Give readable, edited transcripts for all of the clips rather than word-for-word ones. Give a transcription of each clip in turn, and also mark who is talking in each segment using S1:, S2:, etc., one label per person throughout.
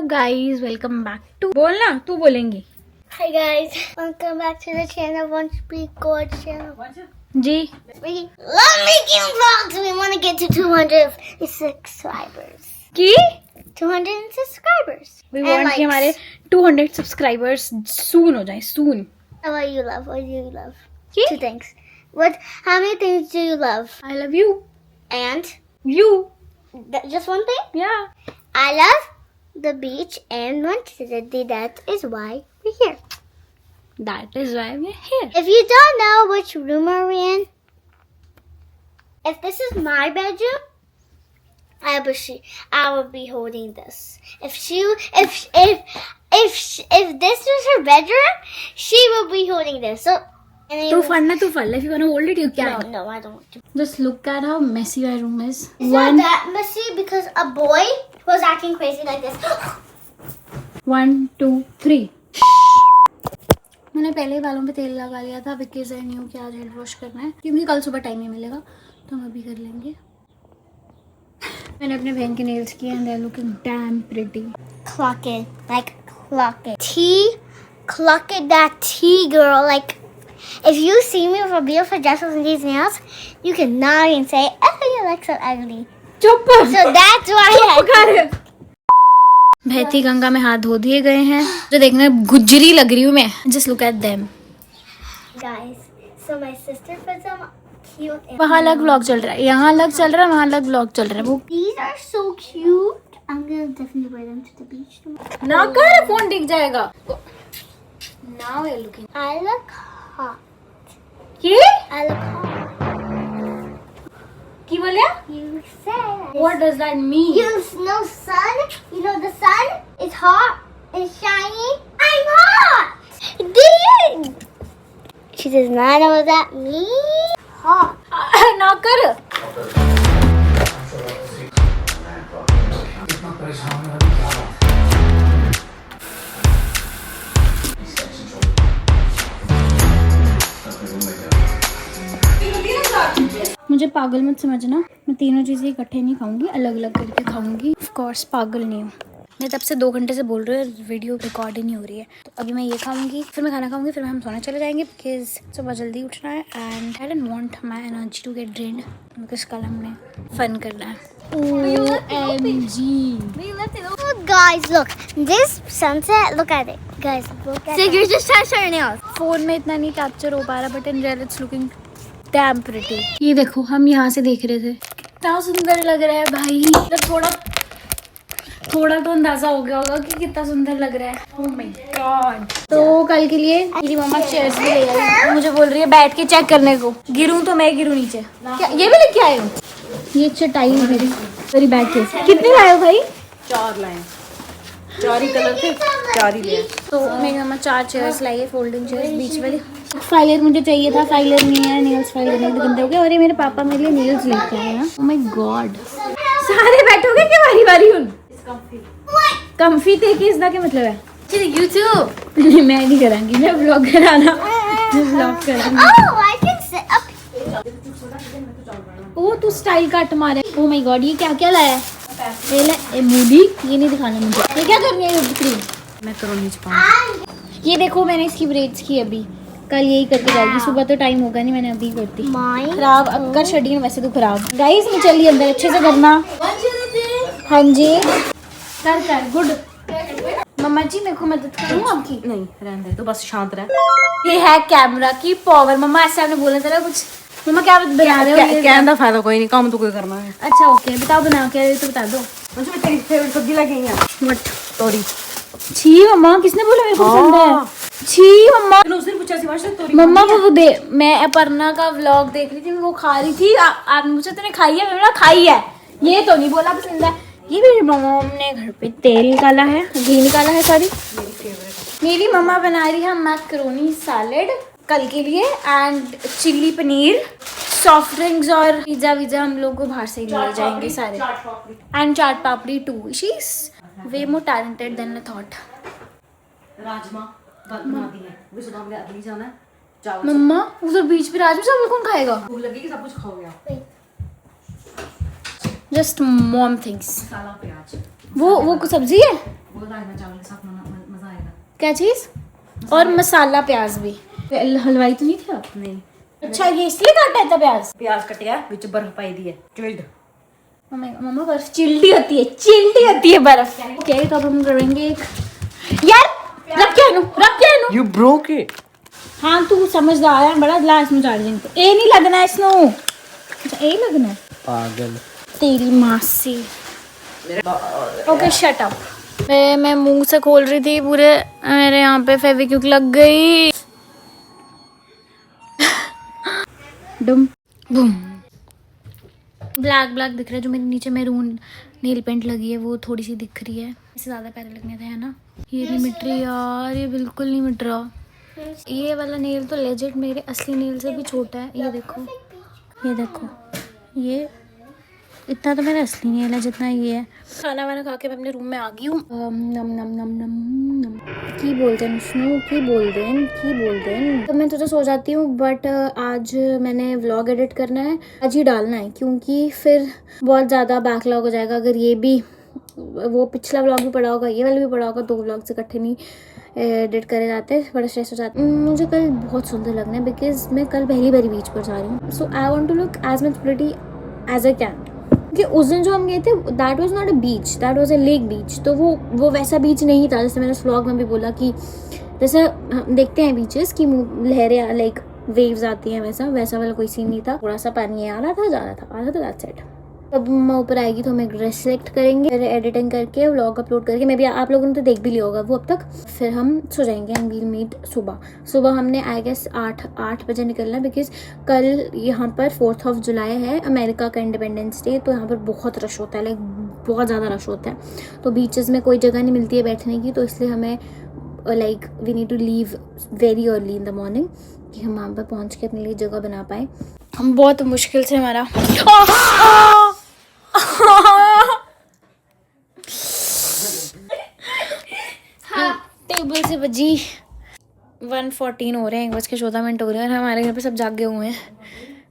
S1: guys, welcome back to बोलना तू बोलेंगी
S2: Hi guys, welcome back to the channel. One Speak God channel.
S1: Ji
S2: We love making vlogs. We want to get to 200 subscribers.
S1: की
S2: 200 subscribers.
S1: we
S2: And
S1: want कि हमारे 200 subscribers soon हो जाए soon.
S2: What do you love? What do you love?
S1: की?
S2: 2 things. How many things do you love?
S1: I love you.
S2: And
S1: You.
S2: just one thing?
S1: Yeah.
S2: I love the beach and Montessori. That is why we're here.
S1: That is why we're here.
S2: If you don't know which room are we in, if this is my bedroom, I will be holding this. If this was her bedroom, she will be holding this. So,
S1: तू फड़ना तू फड़ ले. If you wanna hold it, you can.
S2: no, I don't want to.
S1: Just look at how messy my room is.
S2: It's not that messy because a boy was acting crazy like this.
S1: 1, 2, 3. मैंने पहले ही बालों पे तेल लगा लिया था because I knew कि आज हेड वॉश करना है क्योंकि कल सुबह टाइम नहीं मिलेगा तो हम अभी कर लेंगे. मैंने अपने बहन के नेल्स किए and they are looking damn pretty.
S2: Clock it, like clock it. Clock it, that T girl. Like, if you see me with a beautiful dress with these nails, you cannot even say, "Oh, you look so ugly."
S1: चुप.
S2: So that's why I.
S1: बहती गंगा में हाथ धो दिए गए हैं जो देखने गुजरी लग रही हूँ मैं. Just look at them.
S2: Guys, so my sister put some cute.
S1: वहाँ अलग व्लॉग चल रहा है, यहाँ अलग चल रहा है, वहाँ अलग व्लॉग चल रहा है. वो
S2: These are so cute. I'm gonna definitely wear them to the beach tomorrow.
S1: ना कर फोन दिख जाएगा. Now you're looking.
S2: I look hot.
S1: ये
S2: I look hot.
S1: की बोलिया?
S2: You said.
S1: What does that mean?
S2: You know sun? You know the sun is hot and shiny. I'm hot. Do you? She does not know what that means. Hot.
S1: ना कर. मुझे पागल मत समझना. मैं तीनों चीज़ें इकट्ठे नहीं खाऊंगी, अलग अलग करके खाऊंगी. ऑफ कोर्स पागल नहीं हूँ. मैं तब से 2 घंटे से बोल रही हूँ वीडियो रिकॉर्ड ही नहीं हो रही है. तो अभी मैं ये खाऊंगी, फिर मैं खाना खाऊंगी, फिर हम सोने चले जाएंगे बिकॉज सुबह जल्दी उठना है and I don't want my energy to get drained because कल हमने फन करना है. OMG.
S2: Oh, guys, look. This sunset, look at it. Guys, look at it. So you're just touching her nails.
S1: Phone में इतना नहीं capture हो पा रहा but in real it's looking damn pretty. ये देखो हम यहाँ से देख रहे थे कितना सुंदर लग रहा है भाई. मतलब थोड़ा तो अंदाजा हो गया होगा कि कितना सुंदर लग रहा है. ओह माय गॉड. तो कल के लिए मेरी मम्मा चेयर्स भी ले आई. मुझे बोल रही है बैठ के चेक करने को. गिरूं तो मैं गिरूं नीचे. क्या ये भी लेके आए हो? ये चटाई है मेरी बैठ के. कितने लाए हो भाई?
S3: 4 लाए. 4 ही कलर थे, 4 ही लिए.
S1: तो मेरी मम्मा 4 चेयर्स लाई है, फोल्डिंग चेयर्स बीच वाली. फाइलर मुझे चाहिए था, फाइलर नहीं है. नेल्स फाइल करने के गंदे हो गए और ये मेरे पापा मेरे लिए नेल्स लेके आए हैं. ओह माय गॉड. सारे बैठोगे क्या बारी बारी? उन कंफी थे कि इसका क्या मतलब है? यूट्यूब नहीं मैं नहीं करांगी. मैं व्लॉग कराना. व्लॉग करांगी.
S2: Oh, I can sit up.
S1: ओ तू स्टाइल कट मारे. Oh my god. ये क्या क्या लाया है? ये मूली. ये नहीं दिखाना मुझे. ये क्या करनी है क्रीम?
S3: मैं करो नीचे पाऊँ.
S1: ये देखो मैंने इसकी ब्रेड्स की अभी. कल यही करके जाएगी. सुबह तो टाइम होगा नहीं, मैंने अभी करती.
S2: Mine.
S1: खराब अब कर शेड्यूल वैसे तो खराब. गाइस मैं चलिए अंदर अच्छे से करना. हाँ जी कर गुड. मम्मा जी मेरे को मदद करूँ आपकी?
S3: नहीं रहने दे, तो बस शांत रह.
S1: ये है कैमरा की पावर. मम्मा ऐसे आपने बोला था कुछ. मम्मा क्या बना रहे हो?
S3: कहने का फायदा कोई नहीं, काम तो कोई करना है.
S1: अच्छा ओके बताओ बनाओ क्या है तो बता दो.
S3: मुझे भी तेरी फेवरेट सब्जी लगी है.
S1: मट
S3: तोरी.
S1: छी मम्मा किसने बोला मेरे को पसंद है? छी मम्मा.
S3: उसने पूछा सी माशा तोरी.
S1: मम्मा वो मैं अपर्णा का व्लॉग देख रही थी, वो खा रही थी. आप मुझे तूने खाई है? मैंने खाई है. ये तो नहीं बोला पसंद है. ये मेरी मम्मा ने घर पे तेल निकाला है, घी निकाला है. सॉरी मेरी मम्मा बना रही है मैकरोनी सैलेड कल के लिए and chilli paneer, soft drinks और पिज्जा विज्जा हम लोग को बाहर से ही ले जाएंगे सारे. And chaat papri too. She is way more talented than I thought.
S3: राजमा बना दी है. वो सुबह में अभी जाना है. चावल.
S1: मम्मा उधर बीच पे राजमा चावल कौन खाएगा?
S3: भूख लगेगी सब कुछ खाओगे आप.
S1: Just mom things.
S3: मसाला प्याज.
S1: वो सब्जी है.
S3: वो राजमा चावल के साथ मजा आएगा।
S1: क्या चीज़? और मसाला प्याज भी। हलवाई तो नहीं थे आप?
S3: नहीं,
S1: अच्छा ये इसलिए काटा है था प्याज?
S3: प्याज कटिया विच बर्फ पाई दी है चिल्ड।
S1: मम्मा बर्फ चिल्डी होती है, चिल्डी होती है बर्फ। ओके तो अब हम करेंगे एक, यार रख के आनू
S3: यू ब्रोक इट।
S1: हाँ तू समझदार है बड़ा, ग्लास में चार्जिंग तो ए नहीं लगना है इसनो। अच्छा ए लगना है
S3: पागल
S1: तेरी मासी। Okay shut up. मैं मुंह से खोल रही थी पूरे, मेरे यहाँ पे फेविक्विक लग गई। डुम बूम। ब्लैक दिख रहा है, जो मेरे नीचे मैरून नेल पेंट लगी है वो थोड़ी सी दिख रही है। इससे ज़्यादा प्यारे लगने थे है ना। ये नहीं मिट रही यार, ये बिल्कुल नहीं मिट रहा। ये वाला नेल तो लेजिट मेरे असली नेल से भी छोटा है। ये देखो ये इतना तो मेरा असली नेल है जितना ये है। खाना वाना खा के मैं अपने रूम में आ गई हूँ। नम नम नम नम नम की बोलते हैं उसनो, की बोलते हैं। तो मैं तो सो जाती हूँ, बट आज मैंने व्लॉग एडिट करना है, आज ही डालना है, क्योंकि फिर बहुत ज़्यादा बैकलॉग हो जाएगा। अगर ये भी, वो पिछला व्लॉग भी पड़ा होगा, ये वाला भी पड़ा होगा, 2 व्लॉग से इकट्ठे नहीं एडिट करे जाते, बड़ा स्ट्रेस हो जाता है। मुझे कल बहुत सुंदर लगना है बिकॉज मैं कल पहली बारी बीच पर जा रही हूँ। So I want to look as much pretty as I can. कि उस दिन जो हम गए थे that was not a beach, that was a lake beach. तो वो वैसा बीच नहीं था जैसे मैंने उस व्लॉग में भी बोला कि जैसे हम देखते हैं बीचेस की लहरें लाइक वेव्स आती हैं, वैसा वाला कोई सीन नहीं था। थोड़ा सा पानी आ रहा था, जा रहा था दैट्स इट। अब मैं ऊपर आएगी तो हम एक ड्रेस सेलेक्ट करेंगे, फिर एडिटिंग करके व्लॉग अपलोड करके, मैं भी आप लोगों ने तो देख भी लिया होगा वो अब तक। फिर हम सो जाएंगे एंड वील मीट सुबह हमने आई गेस 8 बजे निकलना, बिकॉज कल यहाँ पर 4th ऑफ जुलाई है, अमेरिका का इंडिपेंडेंस डे। तो यहाँ पर बहुत रश होता है, लाइक बहुत ज़्यादा रश होता है। तो बीचेस में कोई जगह नहीं मिलती है बैठने की, तो इसलिए हमें like we need to leave very early in the morning कि हम वहाँ पर पहुँच के अपने लिए जगह बना पाए। हम बहुत मुश्किल से हमारा टेबल से बजी 1:14 हो रहे हैं, 1:14 हो रहे हैं और हमारे घर पे सब जागे हुए हैं।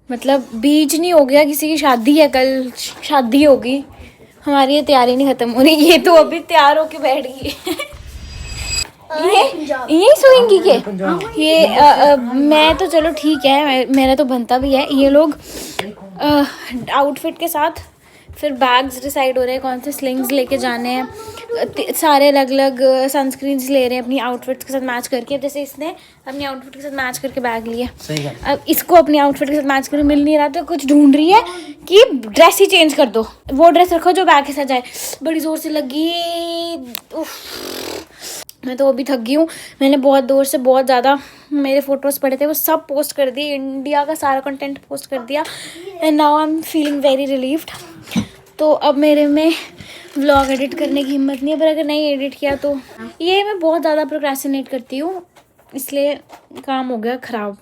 S1: मतलब बीच नहीं हो गया, किसी की शादी है, कल शादी होगी, हमारी ये तैयारी नहीं खत्म हो रही। ये तो अभी तैयार होके बैठ गई ये सोएंगी के ये मैं तो चलो ठीक है, मेरा तो बनता भी है। ये लोग आउटफिट के साथ फिर बैग्स डिसाइड हो रहे हैं कौन से स्लिंग्स लेके जाने हैं, सारे अलग अलग सनस्क्रीन्स ले रहे हैं अपनी आउटफिट्स के साथ मैच करके। जैसे इसने अपनी आउटफिट के साथ मैच करके बैग लिया, अब इसको अपनी आउटफिट के साथ मैच करके मिल नहीं रहा, तो कुछ ढूंढ रही है कि ड्रेस ही चेंज कर दो, वो ड्रेस रखो जो बैग के साथ जाए। बड़ी ज़ोर से लगी, मैं तो अभी थक गई हूँ। मैंने बहुत दूर से बहुत ज़्यादा मेरे फ़ोटोज़ पड़े थे, वो सब पोस्ट कर दिए, इंडिया का सारा कंटेंट पोस्ट कर दिया, and now I am feeling very relieved. तो अब मेरे में व्लॉग एडिट करने की हिम्मत नहीं है, पर अगर नहीं एडिट किया तो ये मैं बहुत ज़्यादा प्रोक्रेस्टिनेट करती हूँ, इसलिए काम हो गया ख़राब।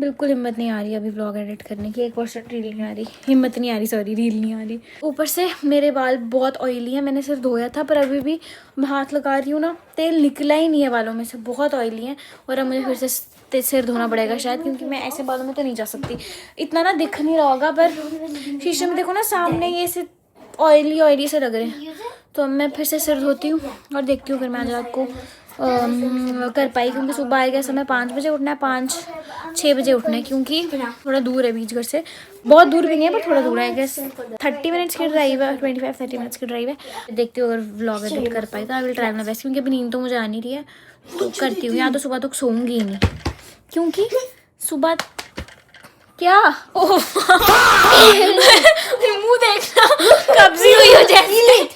S1: बिल्कुल हिम्मत नहीं आ रही अभी व्लॉग एडिट करने की, 1% रील नहीं आ रही, हिम्मत नहीं आ रही, सॉरी रील नहीं आ रही। ऊपर से मेरे बाल बहुत ऑयली हैं, मैंने सिर धोया था पर अभी भी मैं हाथ लगा रही हूँ ना, तेल निकला ही नहीं है बालों में से, बहुत ऑयली हैं। और अब मुझे फिर से सिर धोना पड़ेगा शायद, क्योंकि मैं ऐसे बालों में तो नहीं जा सकती। इतना ना दिख नहीं रहा होगा पर शीशे में देखो ना सामने, ये सिर्फ ऑयली से लग रहे हैं। तो अब मैं फिर से सिर धोती हूँ और देखती हूँ फिर मैं आज रात को कर पाई, क्योंकि सुबह आएगा समय 5 बजे उठना है, 5-6 बजे उठना है, क्योंकि थोड़ा दूर है बीच घर से, बहुत दूर भी नहीं है पर थोड़ा दूर है, गेस 30 मिनट्स की ड्राइव है, 25-30 मिनट्स की ड्राइव है। देखती हूँ अगर व्लॉग एडिट कर पाई तो I will try my best, क्योंकि अभी नींद तो मुझे आ नहीं रही है, तो करती हूँ। या तो सुबह तक सोऊंगी ही नहीं, क्योंकि सुबह क्या मुंह देखना कब्जी हुई हो जैसे।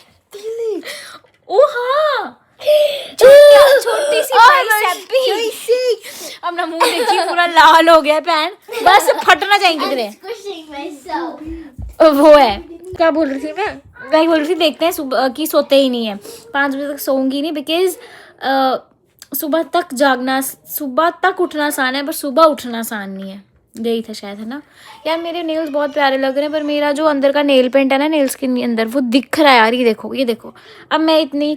S1: ओ हाँ छोटी सी अपना मुंह देखिए पूरा लाल हो गया पैन, बस फटना चाहिए किधरे। वो है क्या बोल रही थी मैं बोल रही थी देखते हैं सुबह की, सोते ही नहीं है, 5 बजे तक सोऊंगी नहीं, बिकॉज सुबह तक उठना आसान है पर सुबह उठना आसान नहीं है। यही था शायद, है ना यार। मेरे नेल्स बहुत प्यारे लग रहे हैं, पर मेरा जो अंदर का नेल पेंट है ना नेल्स के अंदर, वो दिख रहा है यार। ये देखो अब मैं इतनी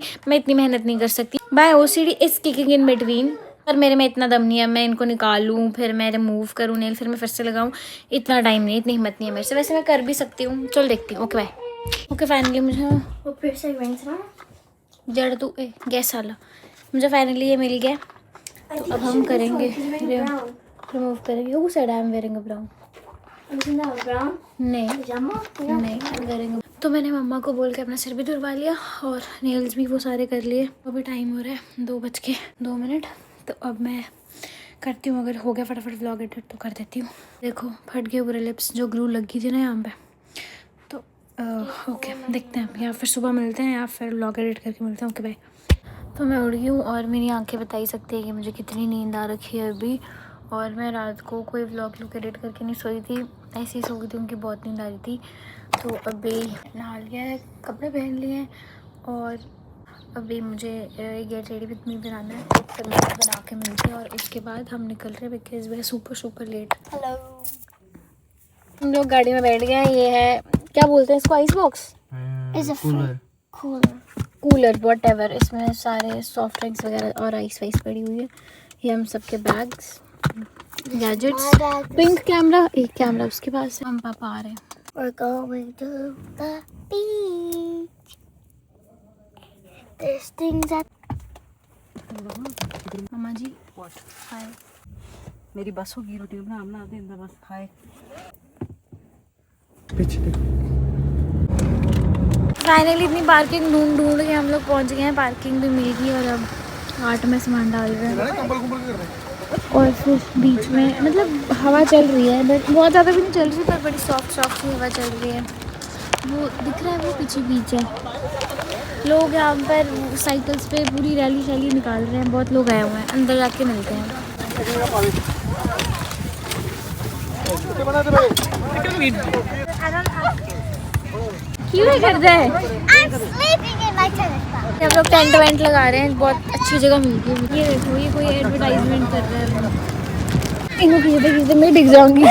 S1: मेहनत नहीं कर सकती। By OCD is kicking in between, पर मेरे में इतना दम नहीं है, मैं इनको निकालूँ फिर मैं रिमूव करूँ नेल, फिर मैं फिर से लगाऊँ, इतना टाइम नहीं, इतनी हिम्मत नहीं है मेरे से। वैसे मैं कर भी सकती हूँ, चल देखती हूँ। Okay bye. ओके फाइनली मुझे जड़ तू गैस वाला मुझे फाइनली ये मिल गया। तो अब हम करेंगे रिमूव करेंगे। Who said I am wearing a brown? नहीं नहीं करेंगे। तो मैंने मम्मा को बोल के अपना सिर भी धुलवा लिया और नेल्स भी वो सारे कर लिए। अभी टाइम हो रहा है 2:02। तो अब मैं करती हूँ, अगर हो गया फटाफट व्लॉग एडिट तो कर देती हूँ। देखो फट गए पूरे लिप्स, जो ग्लू लगी थी ना यहाँ पे। तो ओके देखते हैं, या फिर सुबह मिलते हैं या फिर व्लॉग एडिट करके मिलते हैं। Okay bye. तो मैं उड़ गई हूँ और मेरी आंखें बता ही सकती है कि मुझे कितनी नींद आ रखी है अभी। और मैं रात को कोई व्लॉग एडिट करके नहीं सोई थी, ऐसे ही सो गई थी, उनकी बहुत नींद आ रही थी। तो अभी नहा लिया है, कपड़े पहन लिए हैं और अभी मुझे गेट रेडी भी बनाना है। तो मैं बना के मिलती हूँ और उसके बाद हम निकल रहे हैं because we super late. Hello, हम लोग गाड़ी में बैठ गए हैं। ये है क्या बोलते हैं इसको, ice box, cooler what ever. इसमें सारे सॉफ्ट ड्रिंक्स वगैरह और आइस वाइस पड़ी हुई है। ये हम सबके बैग्स, गैजेट्स, पिंक कैमरा, एक कैमरा उसके पास है। हम पापा आ रहे हैं।
S2: We're going to the beach. There's things that
S1: मम्मा जी हाय।
S3: मेरी बस होगी, रोटी बना दे बस। हाय
S1: फाइनली इतनी पार्किंग ढूंढ के हम लोग पहुंच गए हैं। पार्किंग भी मिल गई और अब आट में सामान डाल रहे हैं। और फिर बीच में मतलब हवा चल रही है, बट बहुत ज़्यादा भी नहीं चल रही, पर बड़ी सॉफ्ट सी हवा चल रही है। वो दिख रहा है, वो पीछे बीच है। लोग यहाँ पर साइकिल्स पे पूरी रैली निकाल रहे हैं, बहुत लोग आए हुए हैं। अंदर जाके मिलते हैं। क्यों कर रहे हैं?
S2: I'm sleeping in my tennis ball.
S1: हम लोग टेंट वेंट लगा रहे हैं, बहुत अच्छी जगह मिलती है। ये देखो, ये कोई एडवर्टाइजमेंट कर रहा है। इनको किसी मैं दिख जाऊंगी।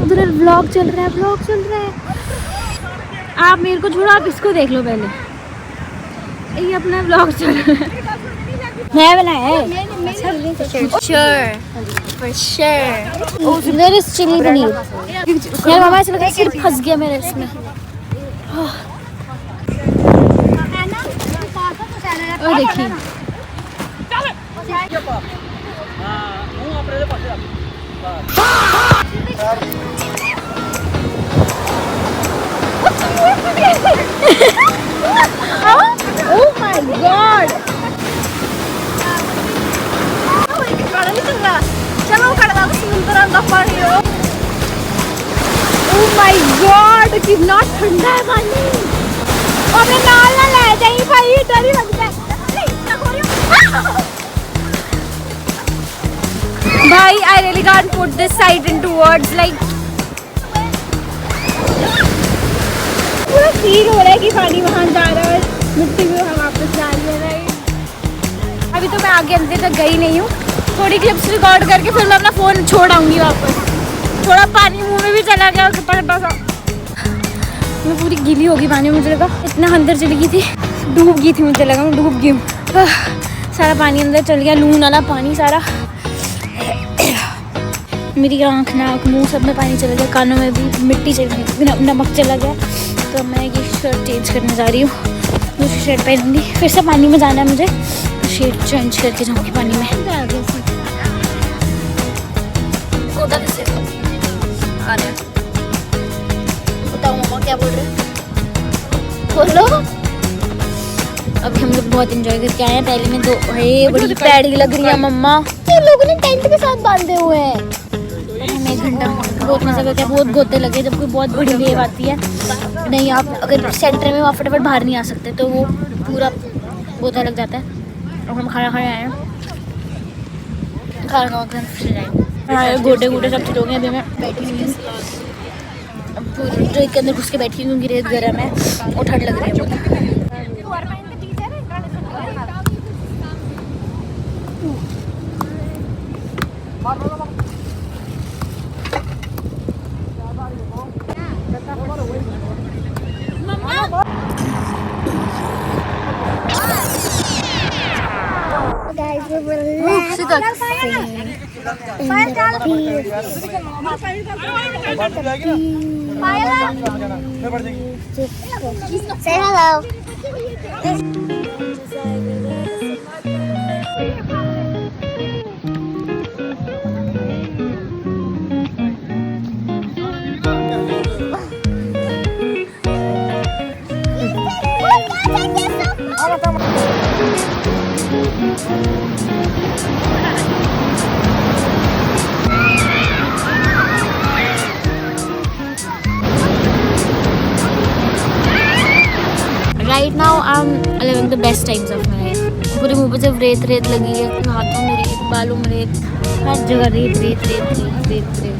S1: उधर व्लॉग चल रहा है। आप मेरे को छोड़ो, आप इसको देख लो पहले। ये अपना व्लॉग चल रहा है। नया बनाया है। For sure. There is chili paneer. यार मामा ऐसा लग रहा है सिर फंस गया मेरे इसमें। और देखिए Oh my God! चलो Oh my God! कितना ठंडा है पानी। और मैं नाल ना ले जाइए भाई, डर ही लगता है। भाई I really can't put this sight into words, like पूरा फील हो रहा है कि पानी वहाँ जा रहा है, मिट्टी में वापस जा रही है। राइट, अभी तो मैं आगे अंदर तक गई नहीं हूँ। थोड़ी क्लिप्स रिकॉर्ड करके फिर मैं अपना फ़ोन छोड़ आऊँगी वापस। थोड़ा पानी मुंह में भी चला गया, खट्टा सा। मैं पूरी गीली होगी पानी में, मुझे लगा इतना अंदर चली गई थी, डूब गई थी, मुझे लगा मैं डूब गई हूँ। सारा पानी अंदर चल गया, लून वाला पानी सारा। मेरी आँख, नाक, मुँह सब में पानी चला गया, कानों में भी मिट्टी चली गई, नमक चला गया। तो मैं ये शर्ट चेंज करने जा रही हूँ, दूसरी शर्ट पहनूंगी। फिर से पानी में जाना है मुझे, तो शर्ट चेंज करके जाऊँगी पानी में। बताओ मम्मा क्या बोल रहे हैं, बोलो। अभी हम लोग बहुत इंजॉय करके आए हैं। पहले में तो बड़ी पैड़ी लग रही है मम्मा। ये लोगों ने टेंट के साथ बांधे हुए हैं। हमें 1 घंटा बहुत मजा करके बहुत गोते लगे। जब कोई बहुत बड़ी वेव आती है, नहीं आप अगर सेंटर में वहाँ फटाफट बाहर नहीं आ सकते, तो वो पूरा गोता लग जाता है। और हम खाना खाने आए हैं, खाना खा गोटे गोटे सब चीज़ हो गए। अभी मैं बैठी हुई हूँ, पूरी ट्रेन के अंदर घुस के बैठी हूँ क्योंकि रेत गर्म है और ठंड लग रही है।
S2: We were relaxing in the beach. Say hello.
S1: Right now I'm living the best times of my life. पूरे मुंह पे सिर्फ रेत रेत लगी है, हाथों में रेत, बालों में रेत, हर जगह रेत रेत रेत रेत रेत रेत।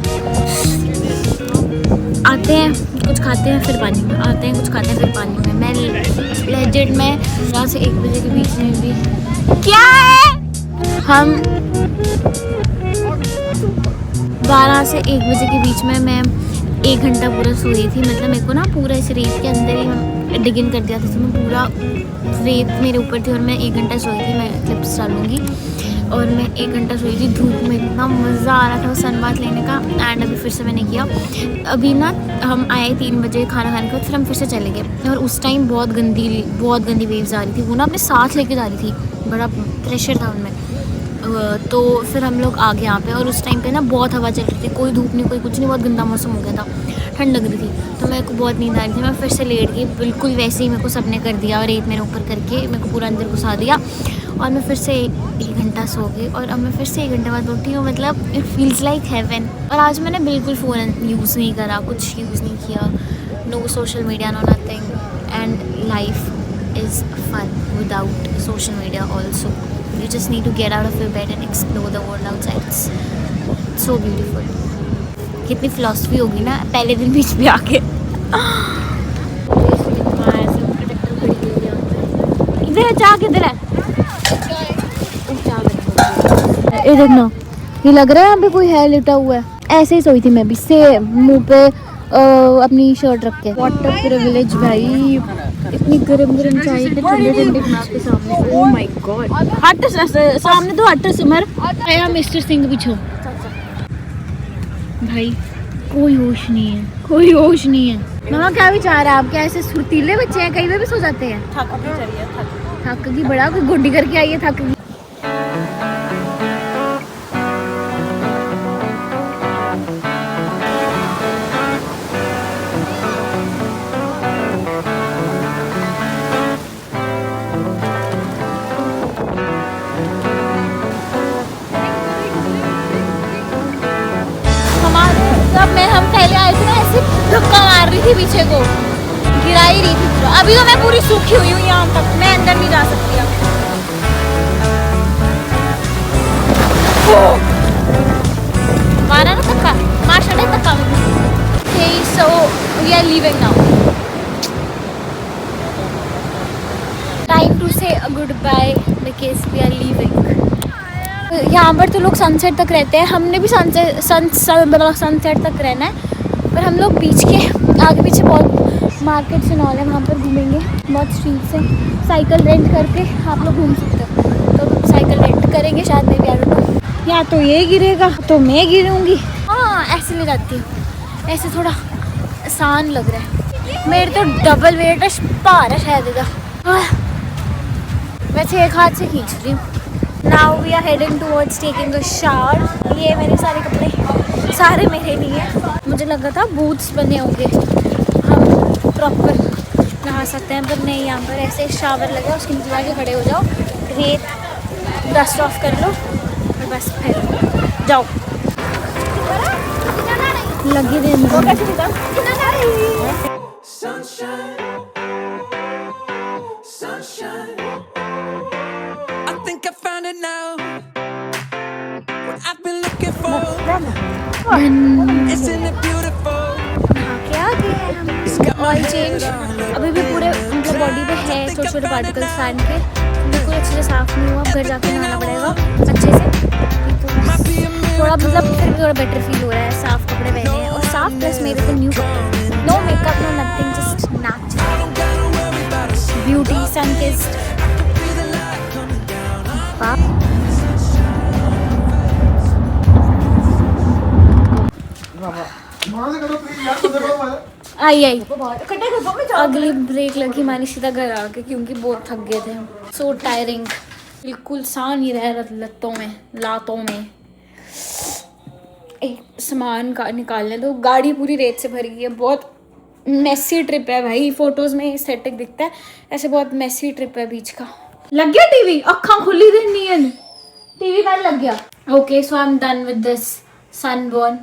S1: आते हैं कुछ खाते हैं फिर पानी में, आते हैं कुछ खाते हैं फिर पानी में। मैं लेजेंड में रात से 1 बजे के बीच में भी क्या है, हम 12 से 1 बजे के बीच में मैं 1 घंटा पूरा सोई थी। मतलब मेरे को ना पूरा इस रेत के अंदर ही डिगिन कर दिया था, तो मैं पूरा रेत मेरे ऊपर थी और मैं 1 घंटा सोई थी। मैं क्लिप्स डालूंगी। और मैं 1 घंटा सोई थी धूप में, इतना मज़ा आ रहा था सन बाथ लेने का। एंड अभी फिर से मैंने किया। अभी ना हम आए 3 बजे खाना खाने के बाद, फिर हम फिर से चले गए। और उस टाइम बहुत गंदी वेव्स आ रही थी। वो ना अपने साथ लेके जा रही थी, बड़ा प्रेशर था उनमें। तो फिर हम लोग आ गए यहाँ पे। और उस टाइम पे ना बहुत हवा चल रही थी, कोई धूप नहीं कोई कुछ नहीं, बहुत गंदा मौसम हो गया था, ठंड लग रही थी। तो मेरे को बहुत नींद आ रही थी, मैं फिर से लेट गई। बिल्कुल वैसे ही मेरे को सबने कर दिया और रेत मेरे ऊपर करके मेरे को पूरा अंदर घुसा दिया। और मैं फिर से 1 घंटा सो गई। और अब मैं फिर से 1 घंटे बाद उठी हूँ। मतलब इट फील्स लाइक हेवन। और आज मैंने बिल्कुल फ़ोन यूज़ नहीं करा, कुछ यूज़ नहीं किया। No social media, no nothing. And life is fun without social media also. You just need to get out of your bed and explore the world outside. It's so beautiful. कितनी philosophy होगी ना पहले दिन बीच में आके. इधर चाह किधर है? ये देखना, ये लग रहा है यहाँ पे कोई है लिटा हुआ है. ऐसे ही सोई थी मैं भी, से मुंह पे अपनी शर्ट रख के. वाटर प्रिविलेज भाई, इतनी गरम गरम चाय, इतने ठंडे ठंडे बीच के सामने. ओह माय गॉड, हट सामने तो हट सिमर. आया मिस्टर सिंह पीछे भाई. कोई होश नहीं है, कोई होश नहीं है. मामा क्या विचार है आपके? ऐसे फुर्तीले बच्चे हैं, कहीं पे भी सो जाते हैं. थक गई बड़ा, कोई गोडी करके आई है, थक गई. हम पहले आए थे ना, ऐसे धक्का मार रही थी पीछे को, गिरा ही रही थी पूरा. अभी तो मैं पूरी सूखी हुई हूँ यहाँ तक, मैं अंदर नहीं जा सकती अब. मारा ना धक्का, माशा ने धक्का. Okay, so we are leaving now. Time to say a goodbye because we are leaving. यहाँ पर तो लोग सनसेट तक रहते हैं. हमने भी सनसेट तक रहना है. पर हम लोग बीच के आगे पीछे बहुत मार्केट से नॉल है, वहाँ पर घूमेंगे. बहुत स्ट्रीट्स हैं, साइकिल रेंट करके आप लोग घूम सकते हो. तो साइकिल रेंट करेंगे शायद, मैं भी आ रहा हूँ. या तो ये गिरेगा तो मैं गिरूँगी. हाँ ऐसे ले जाती हूँ, ऐसे थोड़ा आसान लग रहा है. मेरे तो डबल वेट है, भार है शायद इधर. वैसे एक हाथ से खींच रही हूँ. Now we are heading towards taking a shower. ये मेरे सारे कपड़े सारे मेरे लिए हैं. मुझे लगा था बूट्स बने होंगे, हम प्रॉपर नहा सकते हैं, पर नहीं. यहाँ पर ऐसे शावर लगा, उसके नीचे जाके खड़े हो जाओ, रेत डस्ट ऑफ कर लो और बस फिर जाओ. लगी दे ऑयल चेंज. अभी भी पूरे मतलब बॉडी पे है छोटे छोटे पार्टिकल्स फैन के, बिल्कुल अच्छे से साफ नहीं हुआ. घर जाके नहाना पड़ेगा अच्छे से. थोड़ा मतलब फिर भी थोड़ा बेटर फील हो रहा है. साफ कपड़े पहने हैं और साफ प्लस मेरे को न्यू कपड़े. No makeup, no nothing, just natural beauty, sun kissed.
S4: वहाँ से करो प्लीज यार, मुझे करो मैं।
S1: आई आई
S3: कटे घर में जाओ।
S1: अगली ब्रेक लगी हमारी सीधा घर आके, क्योंकि बहुत थक गए थे हम। सो टायरिंग, बिल्कुल सा नहीं रह लत्तों में, लातों में। एक सामान का निकालने दो, गाड़ी पूरी रेत से भरी है। बहुत मेसी ट्रिप है भाई, फोटोज में एस्थेटिक दिखता है, ऐसे बहुत मेसी ट्रिप है बीच का। लग गया टीवी, अखा खुली दी नीयन टीवी का लग गया। Okay so I am done with this sunburn,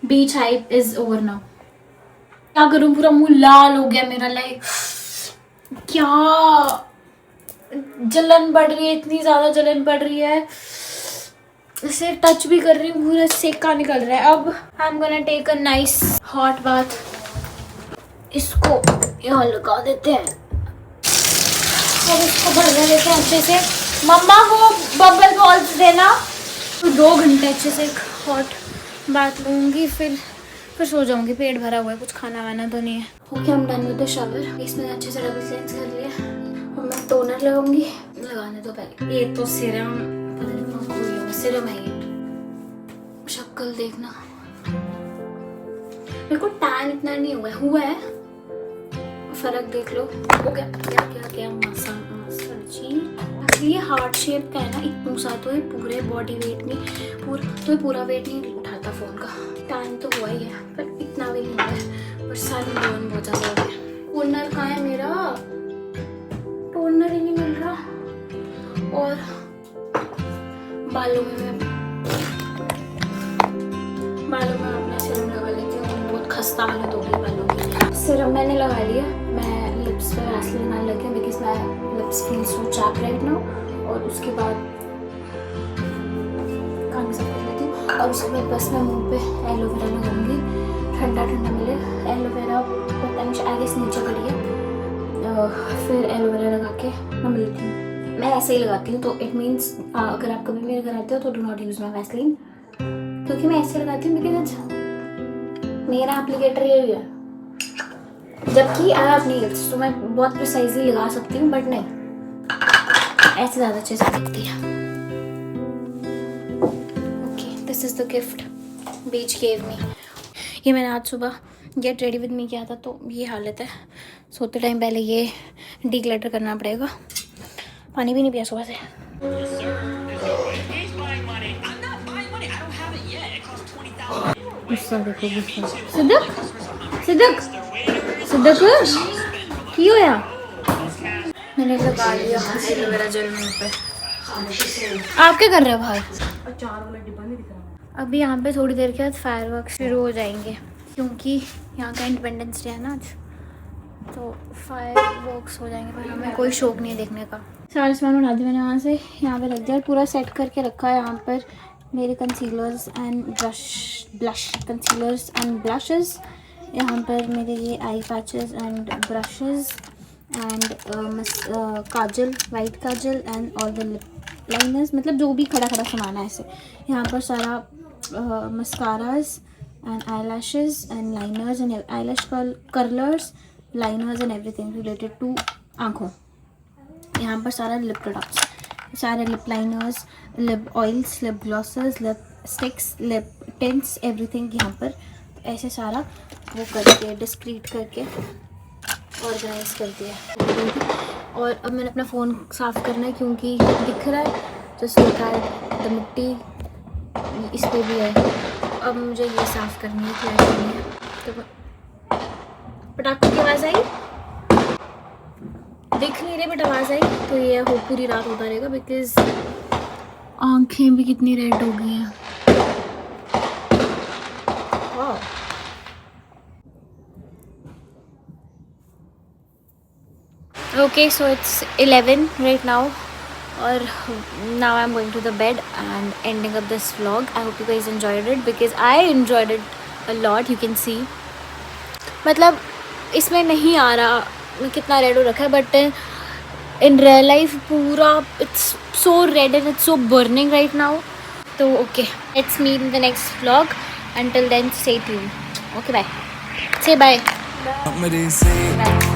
S1: beach hype is over now. क्या करूं, पूरा मुंह लाल हो गया मेरा, लाइक क्या जलन बढ़ रही है, इतनी ज्यादा जलन बढ़ रही है, इसे टच भी कर रही हूँ पूरा सेका निकल रहा है। अब I am gonna take a nice hot bath, इसको यहाँ लगा देते हैं और इसको भरने देते हैं अच्छे से। मम्मा वो बबल बॉल्स देना। तो 2 घंटे अच्छे से हॉट बात लूँगी, फिर सो जाऊंगी। पेट भरा हुआ है, कुछ खाना वाना तो नहीं है। ओके हम डन विद द शावर। इसमें अच्छे से डबल क्लेंस कर लिया और मैं टोनर लगाऊंगी। लगाने तो पहले ये तो सीरम, पता नहीं कौन कोई होगा, सीरम है ये। शक्ल देखना, मेरे को टैन इतना नहीं हुआ है, फर्क देख लो। हो गया क्या क्या क्या मसा जी। ये हार्ट शेप का है ना, इतना सा तो ये पूरे बॉडी वेट नहीं, पूरा वेट नहीं उठाता फोन का। टैन तो हुआ ही है पर इतना भी नहीं है, पर सन बर्न बहुत ज़्यादा हो गया। टोनर कहाँ है मेरा, टोनर ही नहीं मिल रहा। और बालों में अपना सीरम लगा लेती हूँ, बहुत खस्ता हालत हो गई बालों की। सीरम मैंने लगा लिया, मैं लिप्स पे वैसलीन लगाने लगी हूँ because my lips feel so chap right now. और उसके बाद कान सब कर लेती हूँ और उसके बाद बस मैं मुंह पे एलोवेरा लगाऊंगी, ठंडा ठंडा मिले। एलोवेरा पता नहीं आई गेस नीचे करी है, फिर एलोवेरा लगा के मैं मिलती हूँ। मैं ऐसे ही लगाती हूँ, तो इट मीन्स अगर आप कभी मेरे घर आते हो तो do not use my Vaseline, क्योंकि मैं ऐसे लगाती हूँ बिकॉज मेरा एप्लीकेटर यही है। जबकि आई हैव नील्स तो मैं बहुत प्रिसाइजली लगा सकती हूँ, बट नहीं ऐसे ज़्यादा अच्छे से दिखती है। Okay this is the gift beach gave me. ये मैंने आज सुबह गेट रेडी विद मी किया था, तो ये हालत है। सोते टाइम पहले ये डीक्लटर करना पड़ेगा। पानी भी नहीं पिया सुबह से। गुस्सा देखो, गुस्सा। सिद्दक की होया? मैंने लगा लिया एलोवेरा जेल मुंह पे। आप क्या कर रहे हो भाई?
S3: अचार वाला डिब्बा नहीं दिख रहा।
S1: अभी यहाँ पे थोड़ी देर के बाद फायरवर्क्स शुरू हो जाएंगे, क्योंकि यहाँ का इंडिपेंडेंस डे है ना आज, तो फायरवर्क्स हो जाएंगे। पर हमें कोई शौक नहीं है देखने का। सारा सामान उठा दिया मैंने वहाँ से, यहाँ पे रख दिया, पूरा सेट करके रखा है। यहाँ पर मेरे concealers and concealers and blushes, यहाँ पर मेरे ये आई patches and brushes and Kajal, white Kajal and all the lip liners, मतलब जो भी खड़ा खड़ा सामान है ऐसे। यहाँ पर सारा mascaras and eyelashes and liners and eyelash curlers, liners and everything related to आँखों। यहाँ पर सारा लिप प्रोडक्ट्स, सारे lip liners, lip oils, lip glosses, lipsticks, lip tints, everything यहाँ पर ऐसे सारा वो करके डिस्क्रीट करके ऑर्गेनाइज कर दिया। और अब मैंने अपना फ़ोन साफ़ करना है, क्योंकि दिख रहा है जस्ट लुक एट द मिट्टी इस पर भी है। अब मुझे ये साफ़ करनी है, क्या करनी है। तो पटाखों की आवाज़ आई, दिख नहीं रही बट आवाज़ आई, तो ये हो पूरी रात होता रहेगा बिकॉज आँखें भी कितनी रेड हो गई हैं। Okay, so it's 11 right now, or now I'm going to the bed and ending up this vlog. I hope you guys enjoyed it because I enjoyed it a lot. You can see, मतलब इसमें नहीं आ रहा कितना red हो रखा है, but in real life पूरा it's so red and it's so burning right now. तो okay, let's meet in the next vlog. Until then, stay tuned. Okay, bye. Say bye. Bye.